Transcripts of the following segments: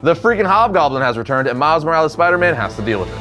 The freaking Hobgoblin has returned and Miles Morales' Spider-Man has to deal with it.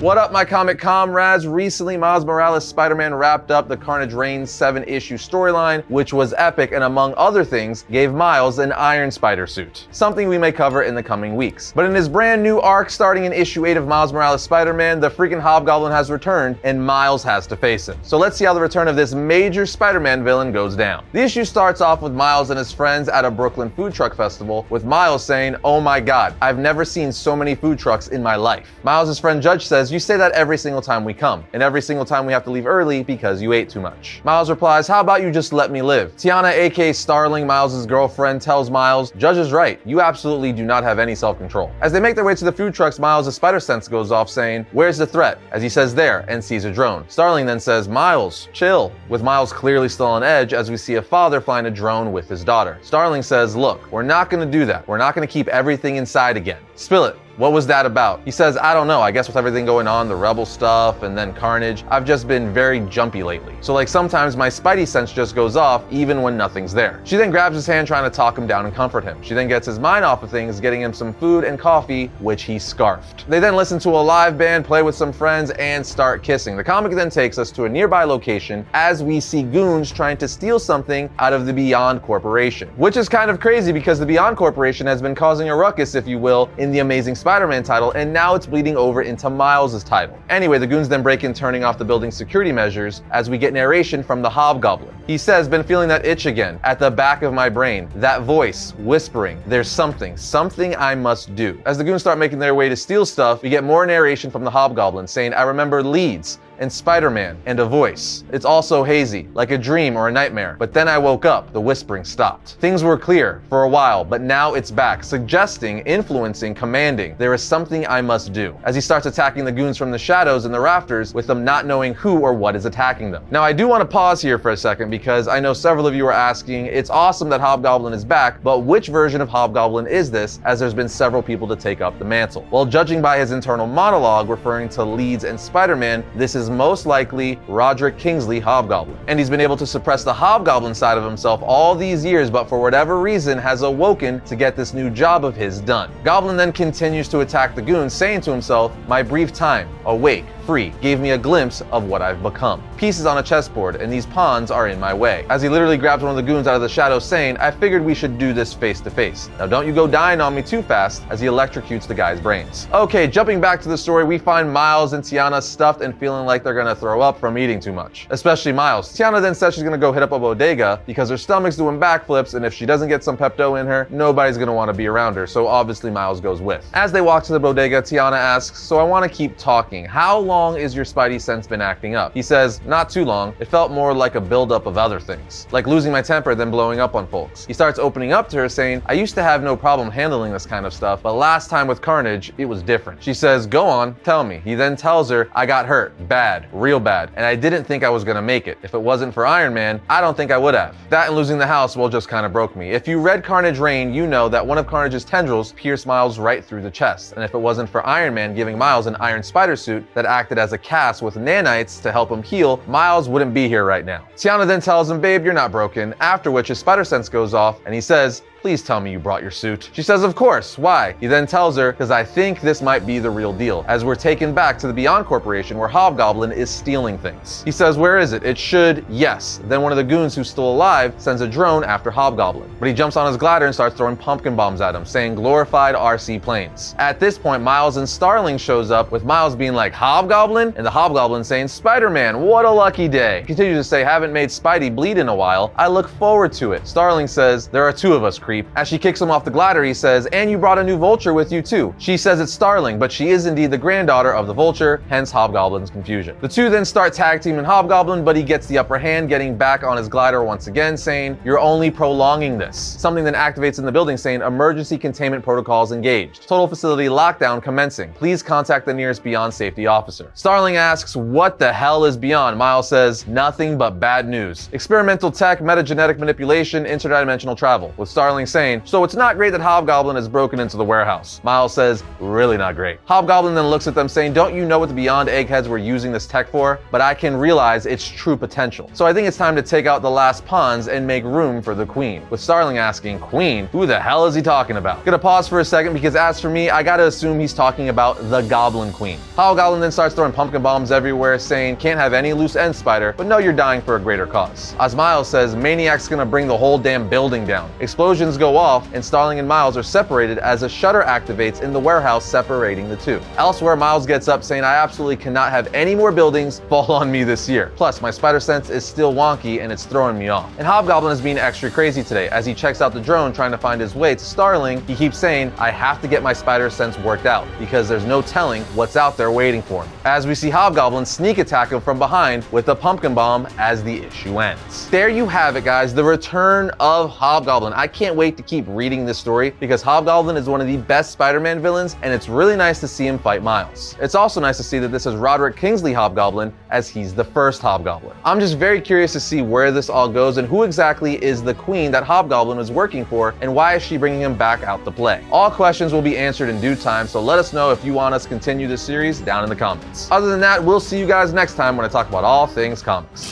What up, my comic comrades? Recently, Miles Morales' Spider-Man wrapped up the Carnage Reigns 7-issue storyline, which was epic and among other things, gave Miles an Iron Spider suit. Something we may cover in the coming weeks. But in his brand new arc starting in issue 8 of Miles Morales' Spider-Man, the freaking Hobgoblin has returned and Miles has to face him. So let's see how the return of this major Spider-Man villain goes down. The issue starts off with Miles and his friends at a Brooklyn food truck festival, with Miles saying, "Oh my god, I've never seen so many food trucks in my life." Miles' friend Judge says, "You say that every single time we come, and every single time we have to leave early because you ate too much." Miles replies, "How about you just let me live?" Tiana, aka Starling, Miles' girlfriend, tells Miles, "Judge is right, you absolutely do not have any self-control." As they make their way to the food trucks, Miles' spider sense goes off saying, "Where's the threat?" as he says there and sees a drone. Starling then says, "Miles, chill," with Miles clearly still on edge as we see a father flying a drone with his daughter. Starling says, "Look, we're not gonna do that. We're not gonna keep everything inside again. Spill it. What was that about?" He says, "I don't know, I guess with everything going on, the rebel stuff and then Carnage, I've just been very jumpy lately. So like sometimes my spidey sense just goes off even when nothing's there." She then grabs his hand trying to talk him down and comfort him. She then gets his mind off of things, getting him some food and coffee, which he scarfed. They then listen to a live band, play with some friends, and start kissing. The comic then takes us to a nearby location as we see goons trying to steal something out of the Beyond Corporation. Which is kind of crazy because the Beyond Corporation has been causing a ruckus, if you will, in the Amazing Spider-Man title, and now it's bleeding over into Miles' title. Anyway, the goons then break in, turning off the building's security measures as we get narration from the Hobgoblin. He says, "Been feeling that itch again, at the back of my brain. That voice, whispering, there's something I must do." As the goons start making their way to steal stuff, we get more narration from the Hobgoblin saying, "I remember leads and Spider-Man and a voice. It's all so hazy, like a dream or a nightmare. But then I woke up, the whispering stopped. Things were clear for a while, but now it's back, suggesting, influencing, commanding. There is something I must do." As he starts attacking the goons from the shadows and the rafters, with them not knowing who or what is attacking them. Now I do want to pause here for a second because I know several of you are asking, it's awesome that Hobgoblin is back, but which version of Hobgoblin is this, as there's been several people to take up the mantle? Well, judging by his internal monologue referring to leads and Spider-Man, this is most likely Roderick Kingsley Hobgoblin. And he's been able to suppress the Hobgoblin side of himself all these years, but for whatever reason has awoken to get this new job of his done. Goblin then continues to attack the goons, saying to himself, "My brief time, awake, free, gave me a glimpse of what I've become. Pieces on a chessboard, and these pawns are in my way." As he literally grabs one of the goons out of the shadows, saying, "I figured we should do this face to face. Now don't you go dying on me too fast," as he electrocutes the guy's brains. Okay, jumping back to the story, we find Miles and Tiana stuffed and feeling like they're gonna throw up from eating too much. Especially Miles. Tiana then says she's gonna go hit up a bodega because her stomach's doing backflips, and if she doesn't get some Pepto in her, nobody's gonna want to be around her, so obviously Miles goes with. As they walk to the bodega, Tiana asks, "So I want to keep talking. How long is your spidey sense been acting up?" He says, "Not too long. It felt more like a buildup of other things. Like losing my temper, then blowing up on folks." He starts opening up to her, saying, "I used to have no problem handling this kind of stuff, but last time with Carnage, it was different." She says, "Go on, tell me." He then tells her, "I got hurt. Bad. Real bad. And I didn't think I was gonna make it. If it wasn't for Iron Man, I don't think I would have. That and losing the house, well, just kind of broke me. If you read Carnage Reign, you know that one of Carnage's tendrils pierced Miles right through the chest. And if it wasn't for Iron Man giving Miles an iron spider suit that acted as a cast with nanites to help him heal, Miles wouldn't be here right now." Tiana then tells him, "Babe, you're not broken," after which his spider sense goes off and he says, "Please tell me you brought your suit." She says, "Of course, why?" He then tells her, "Because I think this might be the real deal," as we're taken back to the Beyond Corporation where Hobgoblin is stealing things. He says, "Where is it? It should, yes." Then one of the goons who's still alive sends a drone after Hobgoblin. But he jumps on his glider and starts throwing pumpkin bombs at him, saying glorified RC planes. At this point, Miles and Starling shows up, with Miles being like, "Hobgoblin?" and the Hobgoblin saying, "Spider-Man, what a lucky day." He continues to say, "Haven't made Spidey bleed in a while. I look forward to it." Starling says, "There are two of us, creep." As she kicks him off the glider, he says, "And you brought a new vulture with you too." She says it's Starling, but she is indeed the granddaughter of the vulture, hence Hobgoblin's confusion. The two then start tag teaming Hobgoblin, but he gets the upper hand, getting back on his glider once again, saying, "You're only prolonging this." Something then activates in the building saying, "Emergency containment protocols engaged. Total facility lockdown commencing. Please contact the nearest Beyond safety officer." Starling asks, "What the hell is Beyond?" Miles says, "Nothing but bad news. Experimental tech, metagenetic manipulation, interdimensional travel." With Starling saying, "So it's not great that Hobgoblin has broken into the warehouse." Miles says, "Really not great." Hobgoblin then looks at them saying, "Don't you know what the Beyond eggheads were using building this tech for, but I can realize its true potential. So I think it's time to take out the last pawns and make room for the queen. With Starling asking, "Queen? Who the hell is he talking about?" Gonna pause for a second because as for me, I gotta assume he's talking about the Goblin Queen. Hobgoblin then starts throwing pumpkin bombs everywhere, saying, "Can't have any loose ends, Spider, but no, you're dying for a greater cause." As Miles says, "Maniac's gonna bring the whole damn building down." Explosions go off, and Starling and Miles are separated as a shutter activates in the warehouse, separating the two. Elsewhere, Miles gets up saying, "I absolutely cannot have any more buildings fall on me this year. Plus, my spider sense is still wonky and it's throwing me off." And Hobgoblin is being extra crazy today. As he checks out the drone trying to find his way to Starling, he keeps saying, "I have to get my spider sense worked out because there's no telling what's out there waiting for me." As we see Hobgoblin sneak attack him from behind with a pumpkin bomb as the issue ends. There you have it, guys, the return of Hobgoblin. I can't wait to keep reading this story because Hobgoblin is one of the best Spider-Man villains, and it's really nice to see him fight Miles. It's also nice to see that this is Roderick Kingsley Hobgoblin, as he's the first Hobgoblin. I'm just very curious to see where this all goes and who exactly is the queen that Hobgoblin was working for, and why is she bringing him back out to play. All questions will be answered in due time, so let us know if you want us to continue this series down in the comments. Other than that, we'll see you guys next time when I talk about all things comics.